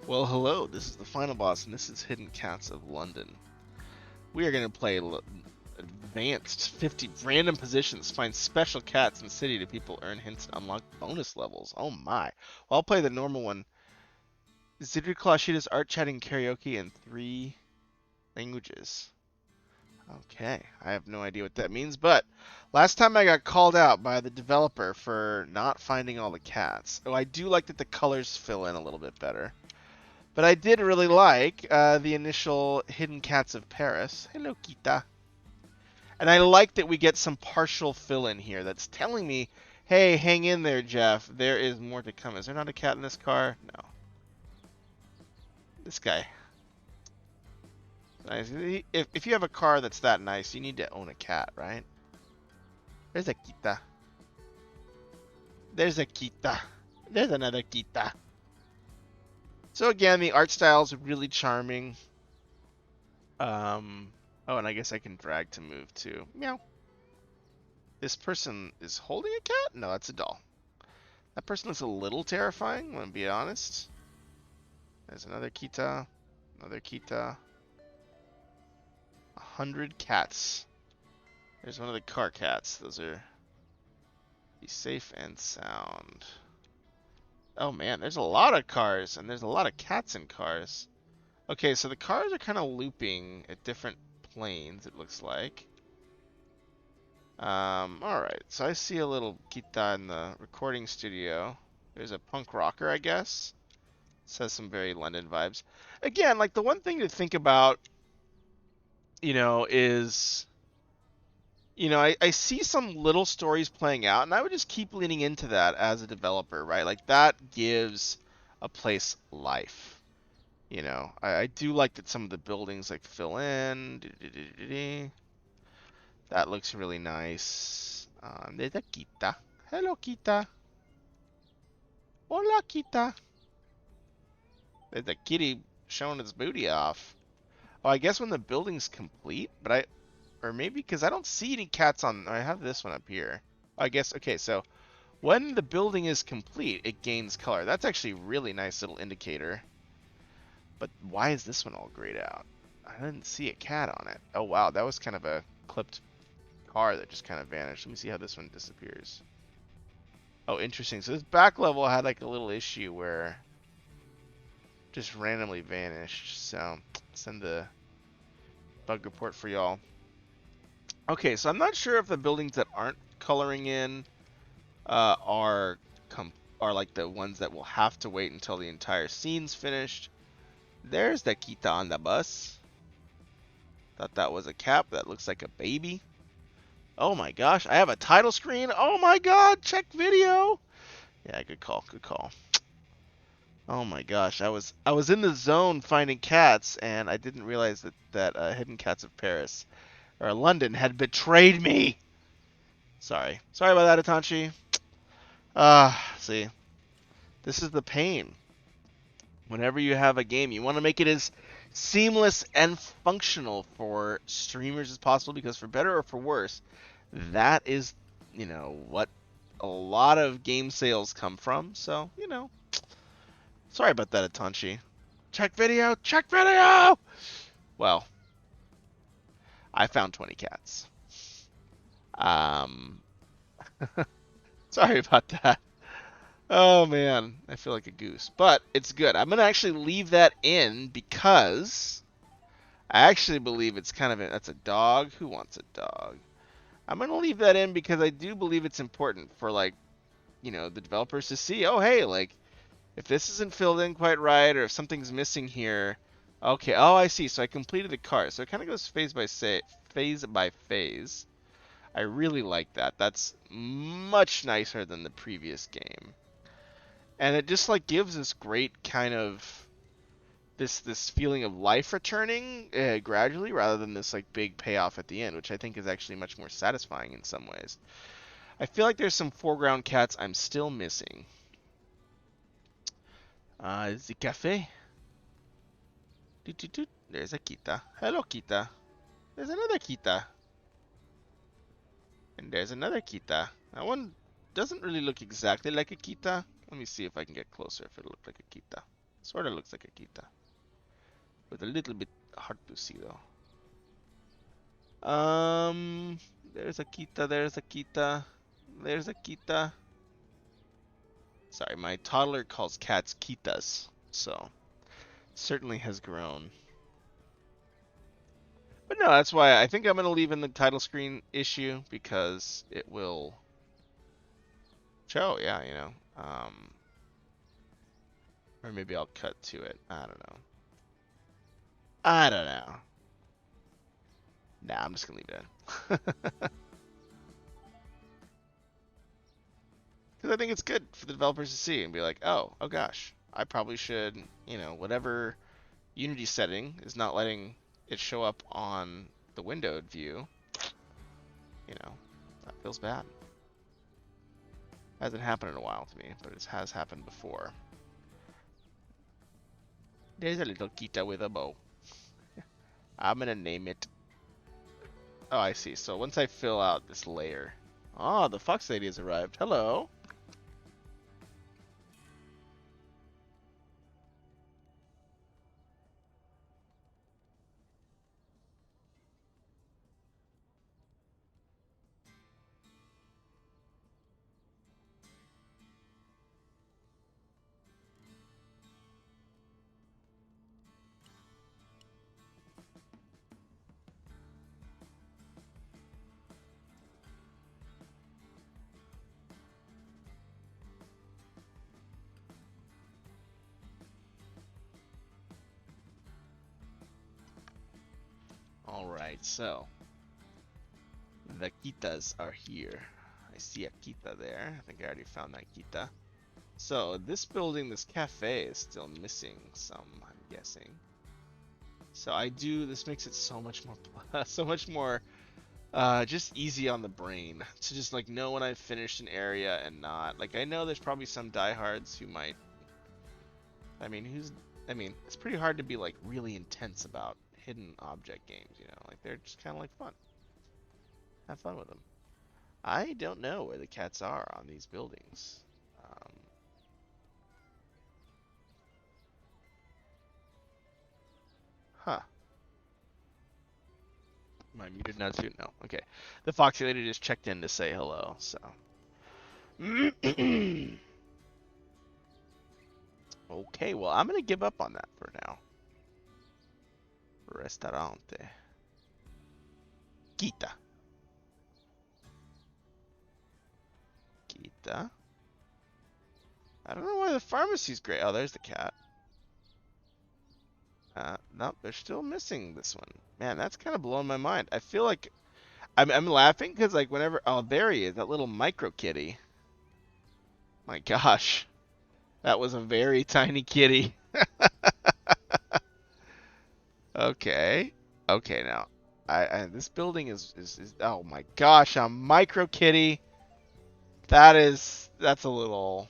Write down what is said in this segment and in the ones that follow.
Well, hello, this is the final boss, and this is Hidden Cats of London. We are going to play advanced 50 random positions, find special cats in the city to people, earn hints, and unlock bonus levels. Oh my. Well, I'll play the normal one. Zidri Kalashita's art chatting karaoke in 3 languages. Okay, I have no idea what that means, but last time I got called out by the developer for not finding all the cats. Oh, I do like that the colors fill in a little bit better. But I did really like the initial Hidden Cats of Paris. Hello, Kita. And I like that we get some partial fill in here that's telling me, hey, hang in there, Jeff. There is more to come. Is there not a cat in this car? No. This guy. Nice. If you have a car that's that nice, you need to own a cat, right? There's a Kita. There's a Kita. There's another Kita. So again, the art style is really charming. Oh, and I guess I can drag to move too. Meow. This person is holding a cat? No, that's a doll. That person looks a little terrifying, I'm gonna be honest. There's another Kita. Another Kita. 100 cats. There's one of the car cats. Those are... Be safe and sound. Oh man, there's a lot of cars, and there's a lot of cats in cars. Okay, so the cars are kind of looping at different planes, it looks like. Alright, so I see a little Kita in the recording studio. There's a punk rocker, I guess. This has some very London vibes. Again, like the one thing to think about, is, I see some little stories playing out, and I would just keep leaning into that as a developer, right? Like that gives a place life. I do like that some of the buildings like fill in. That looks really nice. There's a Kita. Hello, Kita. Hola, Kita. There's a kitty showing its booty off. Oh, I guess when the building's complete, or maybe because I don't see any cats on. I have this one up here. I guess, okay, so when the building is complete, it gains color. That's actually a really nice little indicator. But why is this one all grayed out? I didn't see a cat on it. Oh, wow, that was kind of a clipped car that just kind of vanished. Let me see how this one disappears. Oh, interesting. So this back level had like a little issue where just randomly vanished. So send the bug report for y'all. Okay, so I'm not sure if the buildings that aren't coloring in are like the ones that will have to wait until the entire scene's finished. There's the Kita on the bus. Thought that was a cap. That looks like a baby. Oh my gosh, I have a title screen. Oh my god, check video. Yeah, good call, good call. Oh my gosh, I was in the zone finding cats, and I didn't realize that Hidden Cats of Paris or London had betrayed me. Sorry about that, Itanchi. See, this is the pain. Whenever you have a game, you want to make it as seamless and functional for streamers as possible, because for better or for worse, that is, what a lot of game sales come from. So, sorry about that, Itanchi. Check video! Check video! Well, I found 20 cats. Um, sorry about that. Oh man, I feel like a goose, but it's good. I'm gonna actually leave that in because I actually believe it's that's a dog. Who wants a dog? I'm gonna leave that in because I do believe it's important for the developers to see. Oh hey, like if this isn't filled in quite right or if something's missing here. Okay, oh I see. So I completed the cart. So it kind of goes phase by phase. I really like that. That's much nicer than the previous game. And it just gives this great kind of this feeling of life returning gradually rather than this big payoff at the end, which I think is actually much more satisfying in some ways. I feel like there's some foreground cats I'm still missing. The cafe. There's a Kita. Hello, Kita. There's another Kita. And there's another Kita. That one doesn't really look exactly like a Kita. Let me see if I can get closer if it looked like a Kita. Sort of looks like a Kita. With a little bit hard to see though. There's a Kita, there's a Kita, there's a Kita. Sorry, my toddler calls cats Kitas, so certainly has grown. But no, that's why I think I'm going to leave in the title screen issue because it will show, yeah, you know. Or maybe I'll cut to it. I don't know. I don't know. Nah, I'm just going to leave it in. Because I think it's good for the developers to see and be like, oh gosh, I probably should, you know, whatever Unity setting is not letting it show up on the windowed view, you know, that feels bad. Hasn't happened in a while to me, but it has happened before. There's a little Kita with a bow. I'm gonna name it. Oh, I see. So once I fill out this layer. Oh, the fox lady has arrived. Hello. Alright, so the Kitas are here. I see a Kita there. I think I already found that Kita. So this building, this cafe is still missing some, I'm guessing. So this makes it so much more, just easy on the brain to just like know when I've finished an area and not. Like I know there's probably some diehards who might, I mean, it's pretty hard to be like really intense about hidden object games, you know, like they're just kind of like fun. Have fun with them. I don't know where the cats are on these buildings. Huh. Am I muted now too? No. Okay. The Foxy Lady just checked in to say hello, so. Okay, well, I'm going to give up on that for now. Restaurante. Kita. Kita. I don't know why the pharmacy's great. Oh, there's the cat. Nope, they're still missing this one. Man, that's kind of blowing my mind. I feel like I'm laughing because like whenever, oh, there he is, that little micro kitty. My gosh, that was a very tiny kitty. Okay, okay, now this building is oh my gosh, a micro kitty. That's a little.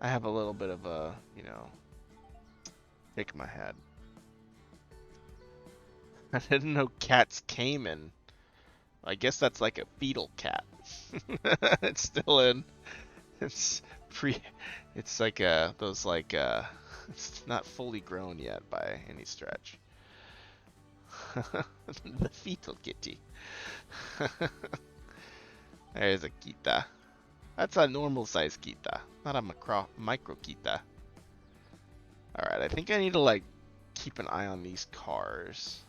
I have a little bit of a, you know, shake my head. I didn't know cats came in. I guess that's like a fetal cat. It's still in. It's It's like those like It's not fully grown yet by any stretch. The fetal kitty. There's a Kita. That's a normal size Kita, not a micro Kita. Alright, I think I need to like keep an eye on these cars.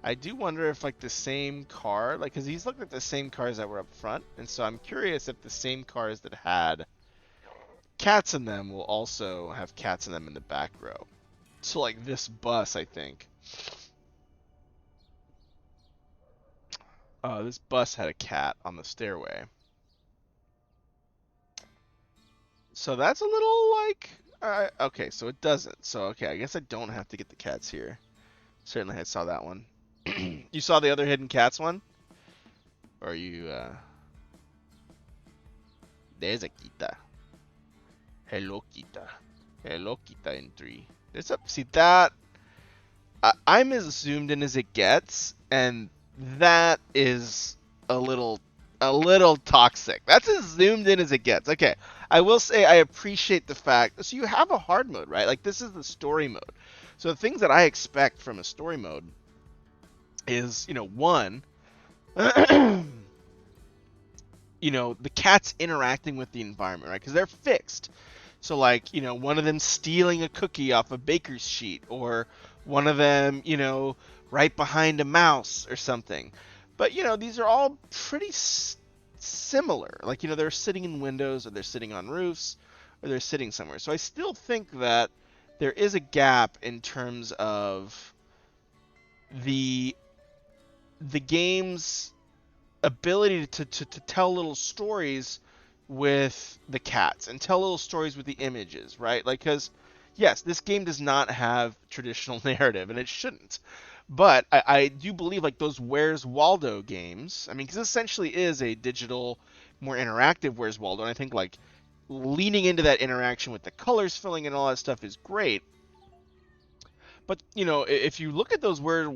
I do wonder if like the same car, like, cause these look like the same cars that were up front, and so I'm curious if the same cars that had cats in them will also have cats in them in the back row. So like this bus, I think. This bus had a cat on the stairway. So that's a little like, okay, so it doesn't. So okay, I guess I don't have to get the cats here. Certainly I saw that one. You saw the other hidden cats one? Or you, There's a Kita. Hello, Kita. Hello, Kita in 3. There's a, see that? I'm as zoomed in as it gets, and that is a little toxic. That's as zoomed in as it gets. Okay, I will say I appreciate the fact. So you have a hard mode, right? Like this is the story mode. So the things that I expect from a story mode is, one, the cats interacting with the environment, right? Because they're fixed. So like, one of them stealing a cookie off a baker's sheet, or one of them, right behind a mouse or something. But these are all pretty similar. Like, they're sitting in windows, or they're sitting on roofs, or they're sitting somewhere. So I still think that there is a gap in terms of the game's ability to tell little stories with the cats and tell little stories with the images, right? Like, because yes, this game does not have traditional narrative, and it shouldn't. But I do believe like those Where's Waldo games. I mean, because essentially is a digital, more interactive Where's Waldo, and I think like leaning into that interaction with the colors filling and all that stuff is great. But if you look at those Where's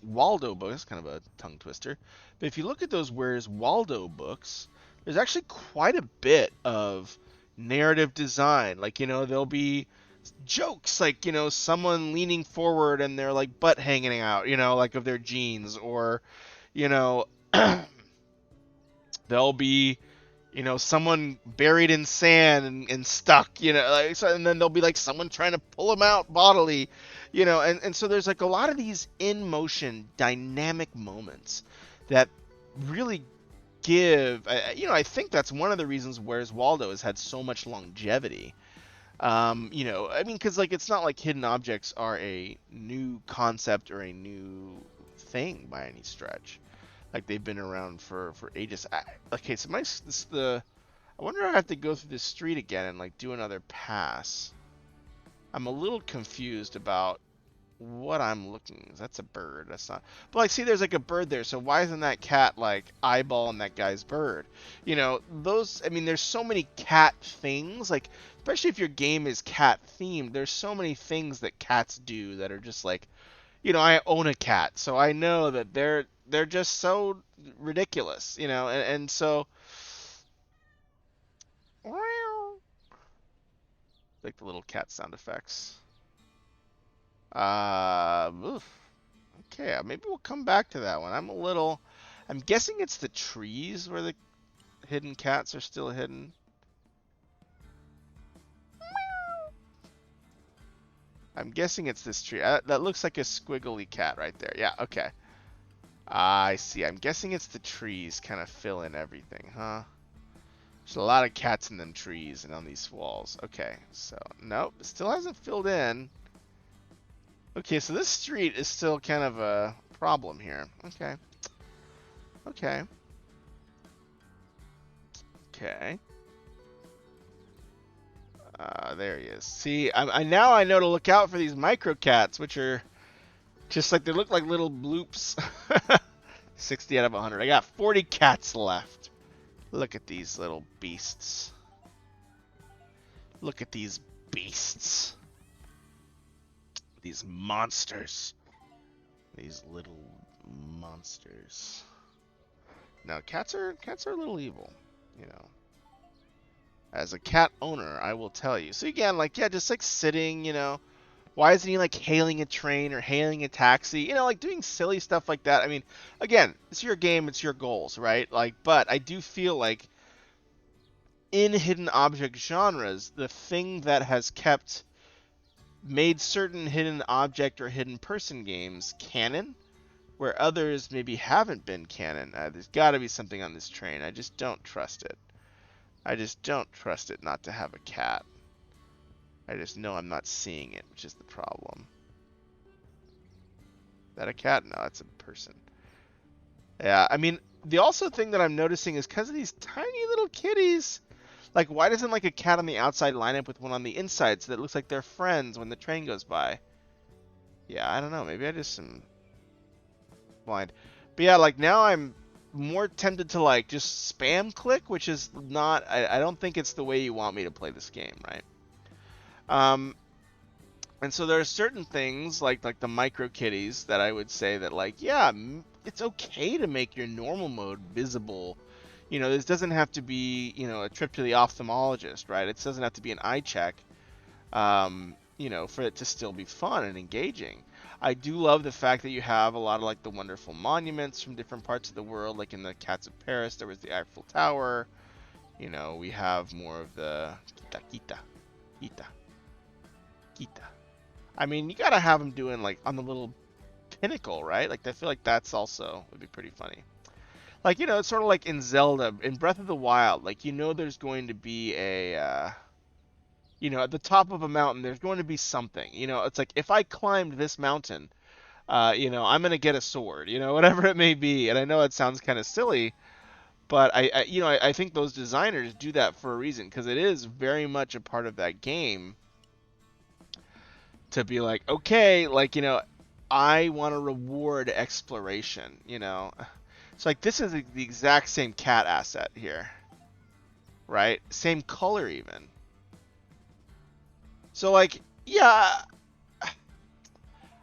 Waldo books, kind of a tongue twister. But if you look at those Where's Waldo books, there's actually quite a bit of narrative design. Like there'll be jokes, like someone leaning forward and their like butt hanging out, like of their jeans, or you know there'll be someone buried in sand and stuck, like, so, and then there'll be like someone trying to pull them out bodily, and so there's like a lot of these in motion dynamic moments that really give, I think that's one of the reasons Where's Waldo has had so much longevity. I mean, because like it's not like hidden objects are a new concept or a new thing by any stretch. Like they've been around for ages. Okay, so I wonder if I have to go through this street again and like do another pass. I'm a little confused about what I'm looking. That's a bird. That's not. But like, see, there's like a bird there. So why isn't that cat like eyeballing that guy's bird? Those. I mean, there's so many cat things. Like, especially if your game is cat themed, there's so many things that cats do that are just like, I own a cat, so I know that they're just so ridiculous, and so like the little cat sound effects. Oof. Okay, maybe we'll come back to that one. I'm guessing it's the trees where the hidden cats are still hidden. I'm guessing it's this tree. That looks like a squiggly cat right there. Yeah, okay. I see. I'm guessing it's the trees kind of fill in everything, huh? There's a lot of cats in them trees and on these walls. Okay, so nope, it still hasn't filled in. Okay, so this street is still kind of a problem here. Okay. Okay. Okay. There he is. See, now I know to look out for these micro cats, which are just like, they look like little bloops. 60 out of 100. I got 40 cats left. Look at these little beasts. Look at these beasts. These monsters. These little monsters. Now, cats are a little evil, As a cat owner, I will tell you. So again, like, yeah, just like sitting, Why isn't he like hailing a train or hailing a taxi? Like doing silly stuff like that. I mean, again, it's your game, it's your goals, right? Like, but I do feel like in hidden object genres, the thing that has made certain hidden object or hidden person games canon, where others maybe haven't been canon. There's got to be something on this train. I just don't trust it. I just don't trust it not to have a cat. I just know I'm not seeing it, which is the problem. Is that a cat? No, it's a person. Yeah, I mean, the also thing that I'm noticing is because of these tiny little kitties, like, why doesn't like a cat on the outside line up with one on the inside so that it looks like they're friends when the train goes by? Yeah, I don't know. Maybe I just am blind. But yeah, like now I'm more tempted to like just spam click, which is not, I don't think it's the way you want me to play this game, right? And so there are certain things like the micro kitties that I would say that like, yeah, it's okay to make your normal mode visible, This doesn't have to be, a trip to the ophthalmologist, right? It doesn't have to be an eye check, for it to still be fun and engaging. I do love the fact that you have a lot of like the wonderful monuments from different parts of the world. Like in the Cats of Paris, there was the Eiffel Tower. We have more of the kita, kita. I mean, you gotta have them doing like on the little pinnacle, right? Like I feel like that's also would be pretty funny. Like it's sort of like in Zelda, in Breath of the Wild. Like there's going to be at the top of a mountain, there's going to be something. It's like if I climbed this mountain, I'm gonna get a sword. Whatever it may be. And I know it sounds kind of silly, but I think those designers do that for a reason because it is very much a part of that game to be like, okay, like I want to reward exploration. It's like this is the exact same cat asset here, right? Same color even. So like, yeah,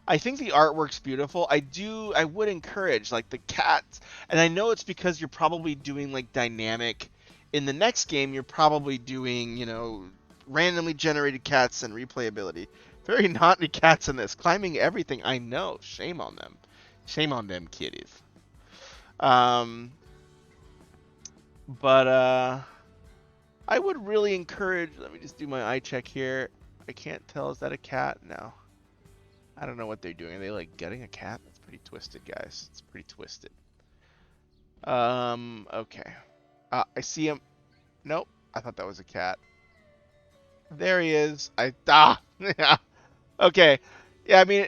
I think the artwork's beautiful. I would encourage like the cats, and I know it's because you're probably doing like dynamic. In the next game, you're probably doing, randomly generated cats and replayability. Very naughty cats in this, climbing everything. I know. Shame on them. Shame on them, kitties. Um, but I would really encourage. Let me just do my eye check here. I can't tell. Is that a cat? No. I don't know what they're doing. Are they like gutting a cat? That's pretty twisted, guys. It's pretty twisted. Okay. I see him. Nope. I thought that was a cat. There he is. Yeah. Okay. Yeah, I mean,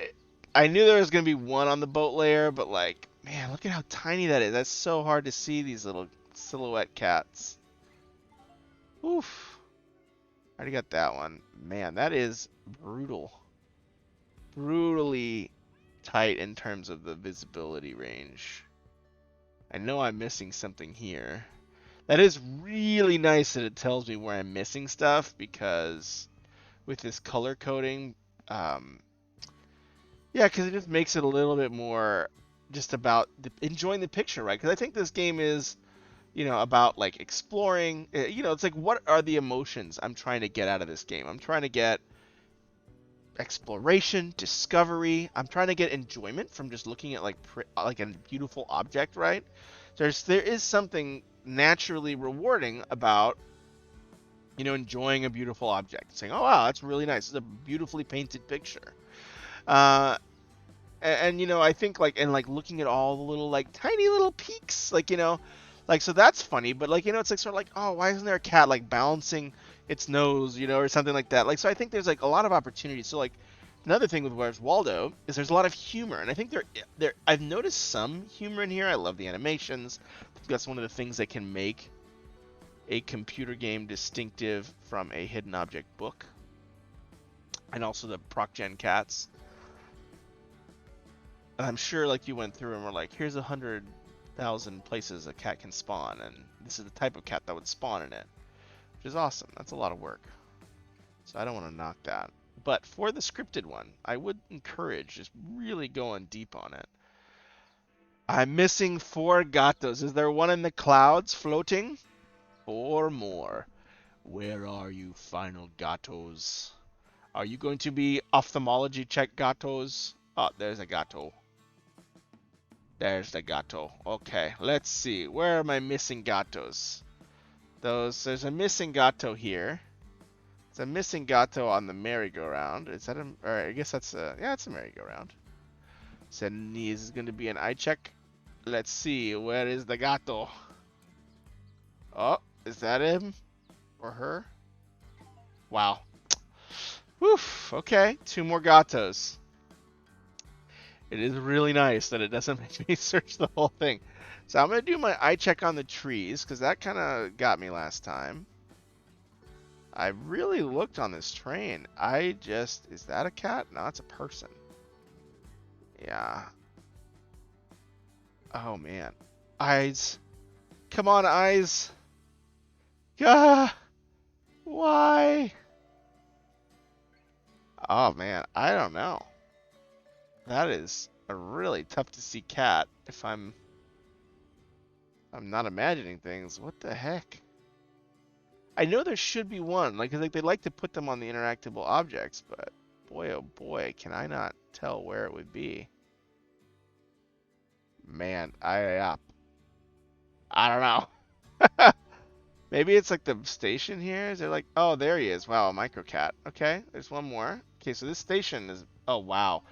I knew there was gonna be one on the boat layer, but like, man, look at how tiny that is. That's so hard to see these little silhouette cats. Oof. Already got that one. Man, that is brutal. Brutally tight in terms of the visibility range. I know I'm missing something here. That is really nice that it tells me where I'm missing stuff because with this color coding, yeah, because it just makes it a little bit more just about enjoying the picture, right? Because I think this game is, about like exploring. It's like what are the emotions I'm trying to get out of this game? I'm trying to get exploration, discovery. I'm trying to get enjoyment from just looking at like a beautiful object, right? There is something naturally rewarding about enjoying a beautiful object, saying, "Oh wow, that's really nice. It's a beautifully painted picture." Uh, and I think like looking at all the little like tiny little peaks, like so that's funny. But like it's like sort of like, oh, why isn't there a cat like balancing its nose, or something like that? Like so I think there's like a lot of opportunities. So like another thing with Where's Waldo is there's a lot of humor, and I think there I've noticed some humor in here. I love the animations. That's one of the things that can make a computer game distinctive from a hidden object book, and also the proc gen cats. And I'm sure like you went through and were like, here's 100,000 places a cat can spawn, and this is the type of cat that would spawn in it, which is awesome. That's a lot of work. So I don't want to knock that. But for the scripted one, I would encourage just really going deep on it. I'm missing 4 gatos. Is there one in the clouds floating? 4 more. Where are you, final gatos? Are you going to be ophthalmology check gatos? Oh, there's a gato. There's the gato. Okay, let's see. Where are my missing gatos? There's a missing gato here. It's a missing gato on the merry-go-round. Is that a? Or I guess that's a. Yeah, it's a merry-go-round. So this is going to be an eye check. Let's see. Where is the gato? Oh, is that him or her? Wow. Woof. Okay, 2 more gatos. It is really nice that it doesn't make me search the whole thing. So I'm going to do my eye check on the trees, because that kind of got me last time. I really looked on this train. Is that a cat? No, it's a person. Yeah. Oh, man. Eyes. Come on, eyes. Gah. Why? Oh, man. I don't know. That is a really tough to see cat if I'm I'm not imagining things. What the heck? I know there should be one, like they like to put them on the interactable objects, but boy oh boy, can I not tell where it would be. Man, I don't know. Maybe it's like the station here. Is there like, oh, there he is. Wow, a microcat. Okay, there's one more. Okay, so this station is, oh wow.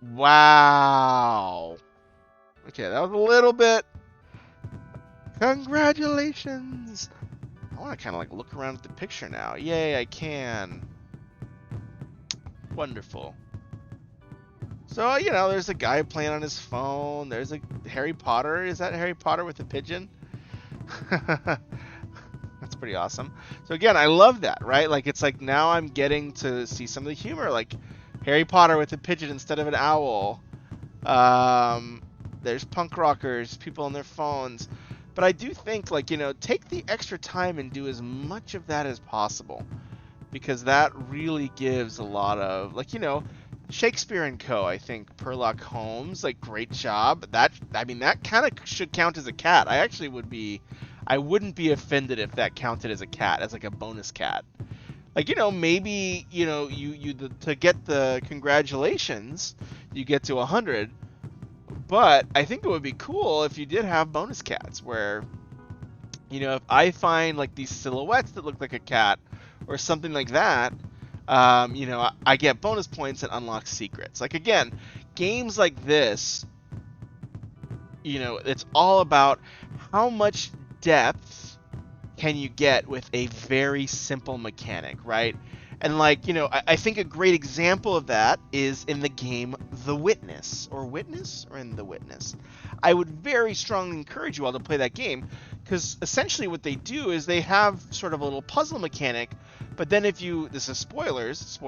Wow. Okay, that was a little bit. Congratulations. I want to kind of like look around at the picture now. Yay, I can. Wonderful. So, there's a guy playing on his phone. There's a Harry Potter. Is that Harry Potter with a pigeon? That's pretty awesome. So again, I love that, right? Like it's like now I'm getting to see some of the humor, like Harry Potter with a pigeon instead of an owl. Um, there's punk rockers, people on their phones. But I do think like, take the extra time and do as much of that as possible, because that really gives a lot of like, Shakespeare and Co. I think Sherlock Holmes, like great job. That kind of should count as a cat. I wouldn't be offended if that counted as a cat, as like a bonus cat. Like maybe to get the congratulations, you get to 100. But I think it would be cool if you did have bonus cats where if I find like these silhouettes that look like a cat or something like that, I get bonus points and unlock secrets. Like again, games like this, it's all about how much depth can you get with a very simple mechanic, right? And like, I think a great example of that is in the game The Witness, or in The Witness. I would very strongly encourage you all to play that game, because essentially what they do is they have sort of a little puzzle mechanic, but then this is spoilers,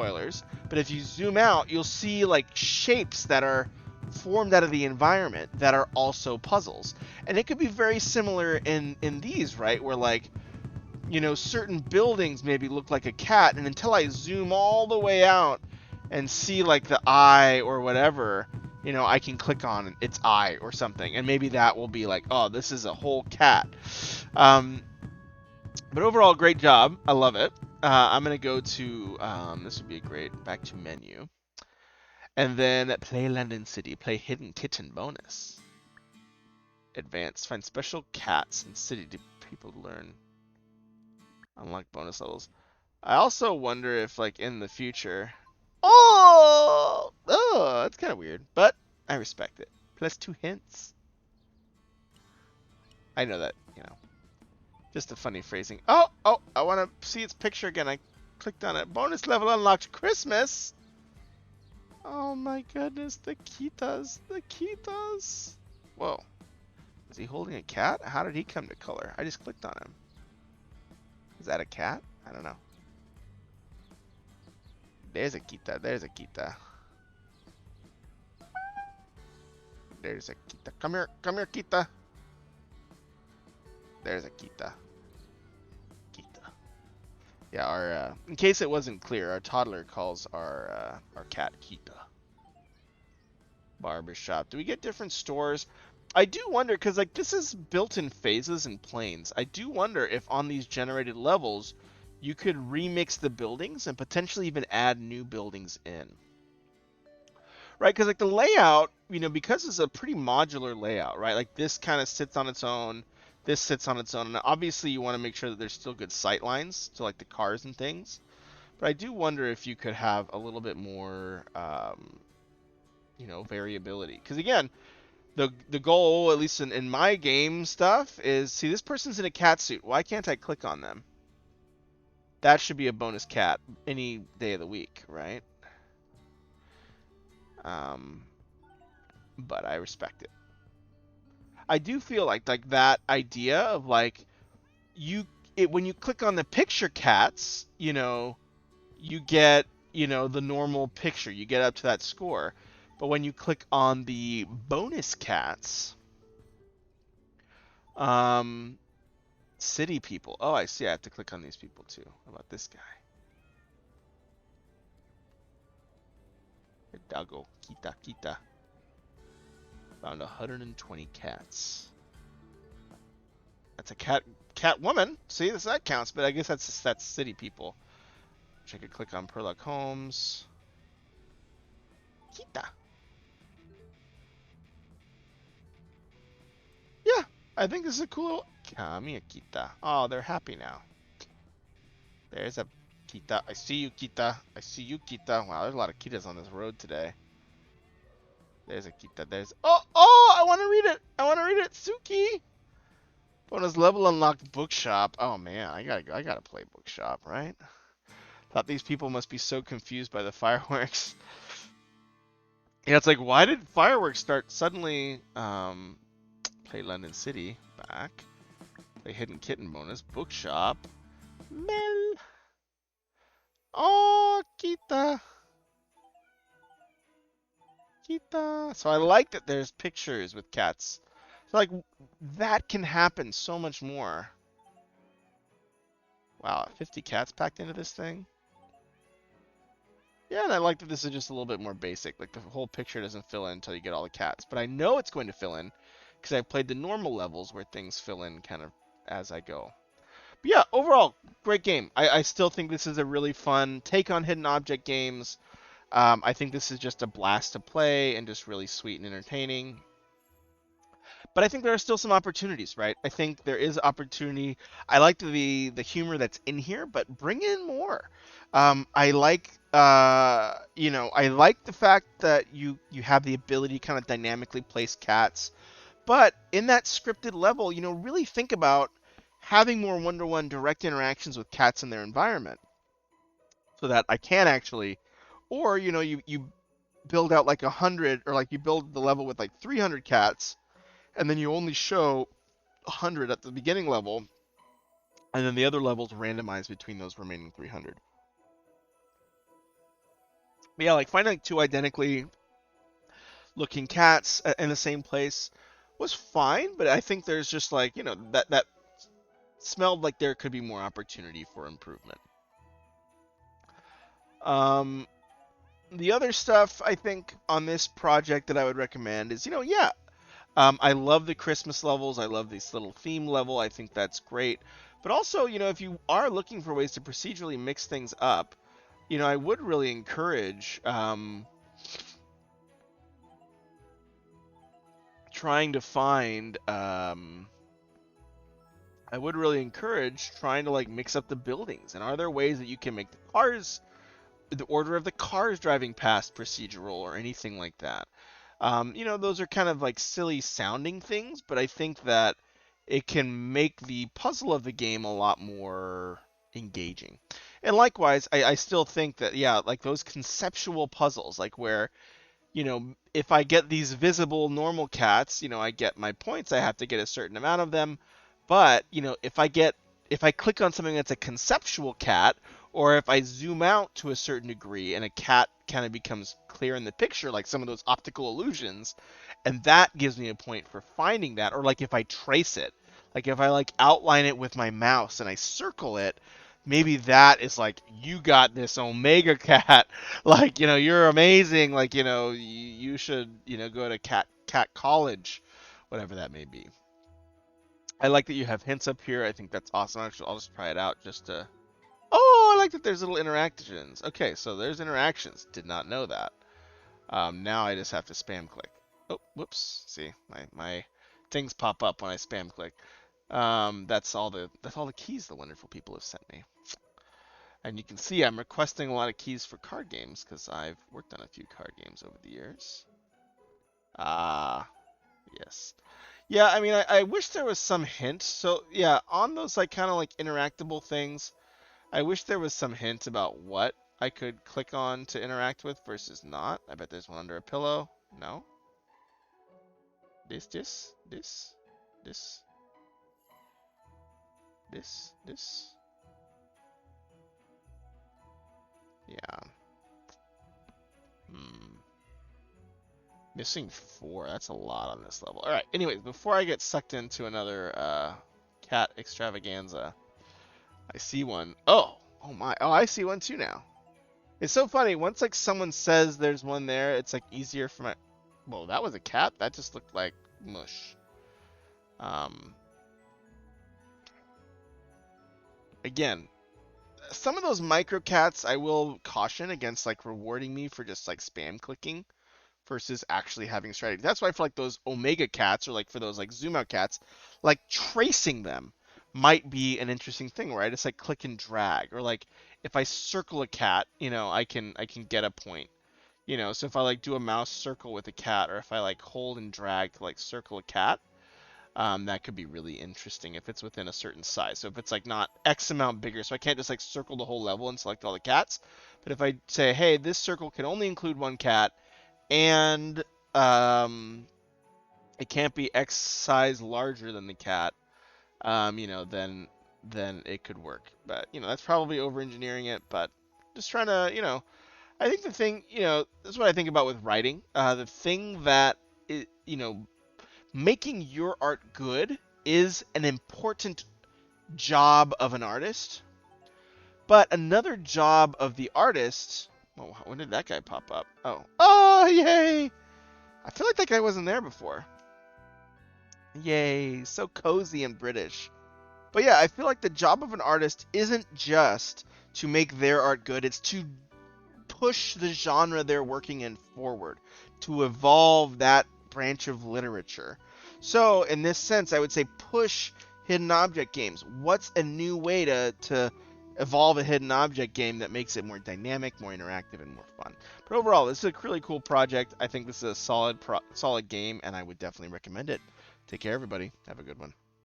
but if you zoom out, you'll see like shapes that are formed out of the environment that are also puzzles. And it could be very similar in these, right? Where like, certain buildings maybe look like a cat, and until I zoom all the way out and see like the eye or whatever, I can click on its eye or something, and maybe that will be like, oh, this is a whole cat. But overall, great job. I love it. I'm gonna go to this would be a great back to menu, and then play London City, play Hidden Kitten bonus. Advanced, find special cats in city to people to learn. Unlock bonus levels. I also wonder if, like, in the future. Oh, that's kind of weird, but I respect it. Plus 2 hints. I know that, just a funny phrasing. Oh, I want to see its picture again. I clicked on it. Bonus level unlocked. Christmas. Oh my goodness, the Kitas. Whoa. Is he holding a cat? How did he come to color? I just clicked on him. Is that a cat? I don't know. There's a Kita. There's a Kita. There's a Kita. Come here. Come here, Kita. There's a Kita. Kita. Yeah, our in case it wasn't clear, our toddler calls our cat Kita. Barbershop. Do we get different stores? I do wonder, because like this is built in phases and planes. I do wonder if on these generated levels you could remix the buildings and potentially even add new buildings in. Right, because like the layout, because it's a pretty modular layout, right? Like this kind of sits on its own, this sits on its own, and obviously you want to make sure that there's still good sight lines to like the cars and things. But I do wonder if you could have a little bit more, variability. Because again, the goal, at least in my game stuff, is see this person's in a cat suit. Why can't I click on them? That should be a bonus cat any day of the week, right? But I respect it. I do feel like that idea of like when you click on the picture cats, you get the normal picture. You get up to that score. But when you click on the bonus cats, city people. Oh, I see. I have to click on these people too. How about this guy? Doggo. Kita. Found 120 cats. That's a cat woman. See, that counts, but I guess that's city people. Which I could click on Perlock Homes. Kita. Yeah, I think this is a cool. Kami Kita. Oh, they're happy now. There's a Kita. I see you, Kita. I see you, Kita. Wow, there's a lot of Kitas on this road today. There's a Kita. There's. Oh! I want to read it. I want to read it. Suki. Bonus level unlocked bookshop. Oh man, I gotta play bookshop, right? Thought these people must be so confused by the fireworks. Yeah, it's like, why did fireworks start suddenly? Play London City back. Play Hidden Kitten bonus bookshop. Mel. Oh, Kita. Kita. So I like that there's pictures with cats. So like that can happen so much more. Wow, 50 cats packed into this thing. Yeah, and I like that this is just a little bit more basic. Like the whole picture doesn't fill in until you get all the cats. But I know it's going to fill in because I've played the normal levels where things fill in kind of as I go. But yeah, overall, great game. I still think this is a really fun take on hidden object games. I think this is just a blast to play and just really sweet and entertaining. But I think there are still some opportunities, right? I think there is opportunity. I like the humor that's in here, but bring in more. I like I like the fact that you have the ability to kind of dynamically place cats, but in that scripted level, really think about having more one-to-one direct interactions with cats in their environment, so that I can actually, or you build out like 100, or like you build the level with like 300 cats and then you only show 100 at the beginning level, and then the other levels randomized between those remaining 300. But yeah, like finding like two identically looking cats in the same place was fine, but I think there's just like, that smelled like there could be more opportunity for improvement. Um, the other stuff I think on this project that I would recommend is, yeah, I love the Christmas levels. I love this little theme level. I think that's great. But also, if you are looking for ways to procedurally mix things up, I would really encourage trying to find. I would really encourage trying to like mix up the buildings. And are there ways that you can make the order of the cars driving past procedural or anything like that? Those are kind of like silly sounding things, but I think that it can make the puzzle of the game a lot more engaging. And likewise, I still think that, yeah, like those conceptual puzzles, like where, if I get these visible normal cats, I get my points, I have to get a certain amount of them. But, if I click on something that's a conceptual cat, or if I zoom out to a certain degree and a cat kind of becomes clear in the picture, like some of those optical illusions, and that gives me a point for finding that. Or like if I trace it, like if I like outline it with my mouse and I circle it, maybe that is like, you got this Omega cat, like, you're amazing, like, you should, go to cat college, whatever that may be. I like that you have hints up here. I think that's awesome. Actually, I'll just try it out just to. Oh, I like that there's little interactions. Okay, so there's interactions. Did not know that. Now I just have to spam click. Oh, whoops. See, my things pop up when I spam click. That's all the keys the wonderful people have sent me. And you can see I'm requesting a lot of keys for card games because I've worked on a few card games over the years. Ah, yes. Yeah, I mean, I wish there was some hint. So yeah, on those like kind of like interactable things, I wish there was some hint about what I could click on to interact with versus not. I bet there's one under a pillow. No. This, this, this, this, this. Yeah. Hmm. Missing 4. That's a lot on this level. All right. Anyways, before I get sucked into another cat extravaganza, I see one. Oh my. Oh, I see one too now. It's so funny. Once like someone says there's one there, it's like easier for my. Whoa, that was a cat. That just looked like mush. Um. again, some of those micro cats I will caution against like rewarding me for just like spam clicking versus actually having strategy. That's why for like those omega cats or like for those like zoom out cats, like tracing them might be an interesting thing where I just like click and drag, or like if I circle a cat, I can get a point. So if I like do a mouse circle with a cat, or if I like hold and drag to like circle a cat, that could be really interesting if it's within a certain size. So if it's like not X amount bigger, so I can't just like circle the whole level and select all the cats. But if I say, hey, this circle can only include one cat, and um, it can't be X size larger than the cat, then it could work. But that's probably over engineering it. But just trying to, I think the thing, this is what I think about with writing. The thing that, making your art good is an important job of an artist, but another job of the artist. Oh, when did that guy pop up? Oh, yay! I feel like that guy wasn't there before. Yay, so cozy and British. But yeah, I feel like the job of an artist isn't just to make their art good, it's to push the genre they're working in forward, to evolve that branch of literature. So, in this sense, I would say push hidden object games. What's a new way to evolve a hidden object game that makes it more dynamic, more interactive, and more fun? But overall, this is a really cool project. I think this is a solid game, and I would definitely recommend it. Take care, everybody. Have a good one.